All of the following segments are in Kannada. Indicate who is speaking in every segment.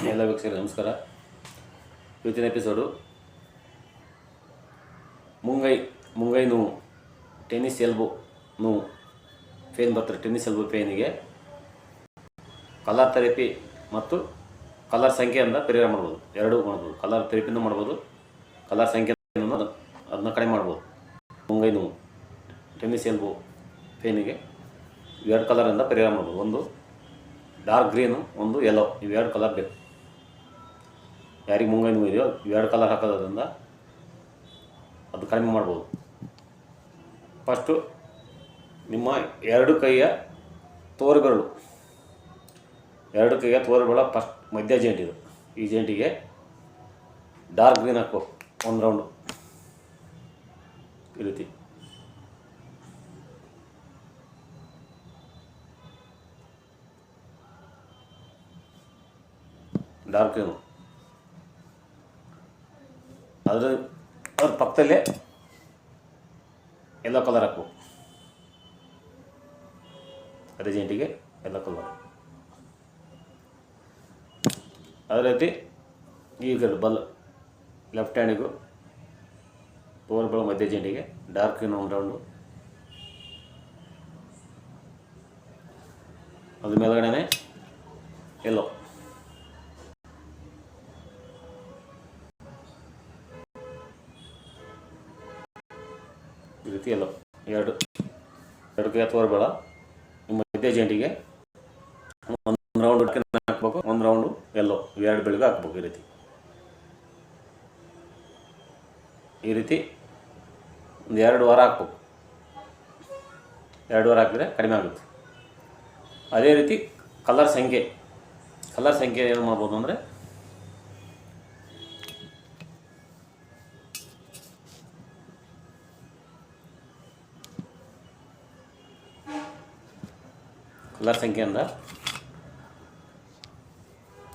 Speaker 1: ಎಲ್ಲ ವೀಕ್ಷಕರಿಗೆ ನಮಸ್ಕಾರ. ಇವತ್ತಿನ ಎಪಿಸೋಡು ಮುಂಗೈ ನೋವು, ಟೆನ್ನಿಸ್ ಎಲ್ಬೋ ನೋವು, ಪೇನ್ ಬರ್ತಾರೆ. ಟೆನ್ನಿಸ್ ಎಲ್ಬೋ ಪೇನಿಗೆ ಕಲರ್ ಥೆರಪಿ ಮತ್ತು ಕಲರ್ ಸಂಖ್ಯೆಯಿಂದ ಪರಿಹಾರ ಮಾಡ್ಬೋದು. ಎರಡೂ ಮಾಡ್ಬೋದು. ಕಲರ್ ಥೆರಪಿನೂ ಮಾಡ್ಬೋದು, ಕಲರ್ ಸಂಖ್ಯೆ ಅದನ್ನ ಕಡಿಮೆ ಮಾಡ್ಬೋದು. ಮುಂಗೈ ನೋವು, ಟೆನ್ನಿಸ್ ಎಲ್ಬೋ ಪೇನಿಗೆ ಎರಡು ಕಲರಿಂದ ಪರಿಹಾರ ಮಾಡ್ಬೋದು. ಒಂದು ಡಾರ್ಕ್ ಗ್ರೀನು, ಒಂದು ಯೆಲ್ಲೋ. ಇವೆರಡು ಕಲರ್ ಬೇಕು. ಯಾರಿಗೆ ಮುಂಗೈ ನೋವು ಇದೆಯೋ ಇವೆರಡು ಕಲರ್ ಹಾಕೋದ್ರಿಂದ ಅದು ಕಡಿಮೆ ಮಾಡ್ಬೋದು. ಫಸ್ಟು ನಿಮ್ಮ ಎರಡು ಕೈಯ ತೋರುಬೆರಳು ಫಸ್ಟ್ ಮಧ್ಯ ಜೇಂಟ್ ಇದು. ಈ ಜೇಂಟಿಗೆ ಡಾರ್ಕ್ ಗ್ರೀನ್ ಹಾಕಬೇಕು. ಒಂದು ರೌಂಡು ಈ ರೀತಿ. ಡಾರ್ಕ್ ಗ್ರೀನು ಅದ್ರ ಪಕ್ಕದಲ್ಲೇ ಯೆಲ್ಲೋ ಕಲರ್ ಹಾಕಬೇಕು. ಅದೇ ಜೇಂಟಿಗೆ ಯೆಲ್ಲೋ ಕಲರ್. ಅದೇ ರೀತಿ ಈಗ ಲೆಫ್ಟ್ ಹ್ಯಾಂಡಿಗೂ ತೋರುಬೆರಳು ಮಧ್ಯ ಜೇಂಟಿಗೆ ಡಾರ್ಕ್ ಗ್ರೀನ್ ಒಂದು ರೌಂಡು. ಅದ್ರ ಮೇಲ್ಗಡೆನೆ ಯೆಲ್ಲೋ. ಈ ರೀತಿ ಎಲ್ಲೋ ಎರಡು ಕೈ ತೋರುಬೆರಳು ನಿಮ್ಮ ಮಧ್ಯ ಜೇಂಟಿಗೆ ಒಂದು ರೌಂಡ್ ಹಾಕ್ಬೇಕು, ಒಂದು ರೌಂಡು ಎಲ್ಲೋ. ಎರಡು ಬೆಳಗ್ಗೆ ಹಾಕ್ಬೇಕು. ಈ ರೀತಿ ಒಂದು 2 ವಾರ ಹಾಕ್ಬೇಕು. 2 ವಾರ ಹಾಕಿದ್ರೆ ಕಡಿಮೆ ಆಗುತ್ತೆ. ಅದೇ ರೀತಿ ಕಲರ್ ಸಂಖ್ಯೆ ಏನು ಮಾಡ್ಬೋದು ಅಂದರೆ ಕಲರ್ ಸಂಖ್ಯೆಯಿಂದ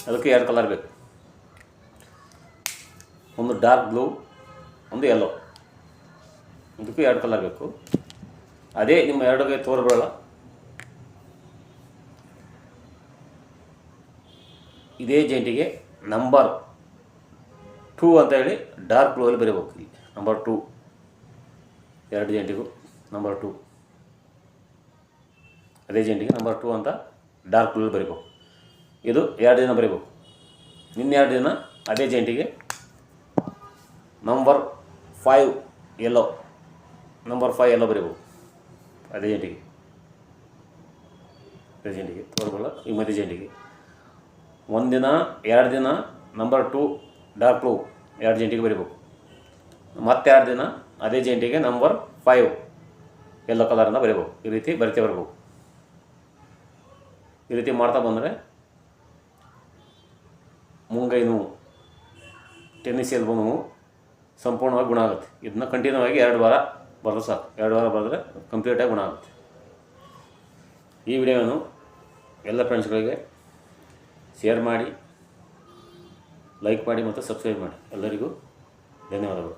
Speaker 1: ಅದಕ್ಕೆ 2 ಕಲರ್ ಬೇಕು. ಒಂದು ಡಾರ್ಕ್ ಬ್ಲೂ, ಒಂದು ಯೆಲ್ಲೋ. ಇದಕ್ಕೂ 2 ಕಲರ್ ಬೇಕು. ಅದೇ ನಿಮ್ಮ ಎರಡು ಕೈ ತೋರುಬೆರಳು ಇದೇ ಜೇಂಟಿಗೆ ನಂಬರ್ 2 ಅಂತ ಹೇಳಿ ಡಾರ್ಕ್ ಬ್ಲೂವಲ್ಲಿ ಬರೀಬೇಕು. ಇಲ್ಲಿ ನಂಬರ್ 2, ಎರಡು ಜೇಂಟಿಗೂ ನಂಬರ್ 2. ಅದೇ ಜೇಂಟಿಗೆ ನಂಬರ್ 2 ಅಂತ ಡಾರ್ಕ್ ಬ್ಲೂ ಬರೀಬೇಕು. ಇದು 2 ದಿನ ಬರೀಬೇಕು. ಇನ್ನೆರಡು ದಿನ ಅದೇ ಜೇಂಟಿಗೆ ನಂಬರ್ 5 ಯೆಲ್ಲೋ ಬರೀಬೇಕು. ಅದೇ ಜೇಂಟಿಗೆ ತೋರುಬೆರಳು ಈ ಮಧ್ಯ ಜೇಂಟಿಗೆ 1 ದಿನ 2 ದಿನ ನಂಬರ್ 2 ಡಾರ್ಕ್ ಬ್ಲೂ ಎರಡು ಜೇಂಟಿಗೆ ಬರೀಬೇಕು. ಮತ್ತೆ 2 ದಿನ ಅದೇ ಜೇಂಟಿಗೆ ನಂಬರ್ 5 ಯೆಲ್ಲೋ ಕಲರಿಂದ ಬರೀಬೇಕು. ಈ ರೀತಿ ಬರಿತೇ ಬರಬೇಕು. ಈ ರೀತಿ ಮಾಡ್ತಾ ಬಂದರೆ ಮುಂಗೈ ನೋವು, ಟೆನ್ನಿಸ್ ಎಲ್ಬೋ ನೋವು ಸಂಪೂರ್ಣವಾಗಿ ಗುಣ ಆಗುತ್ತೆ. ಇದನ್ನ ಕಂಟಿನ್ಯೂ ಆಗಿ 2 ವಾರ ಬರೆದು ಸಾಕು. 2 ವಾರ ಬರೆದ್ರೆ ಕಂಪ್ಲೀಟಾಗಿ ಗುಣ ಆಗುತ್ತೆ. ಈ ವಿಡಿಯೋವನ್ನು ಎಲ್ಲ ಫ್ರೆಂಡ್ಸ್ಗಳಿಗೆ ಶೇರ್ ಮಾಡಿ, ಲೈಕ್ ಮಾಡಿ ಮತ್ತು ಸಬ್ಸ್ಕ್ರೈಬ್ ಮಾಡಿ. ಎಲ್ಲರಿಗೂ ಧನ್ಯವಾದಗಳು.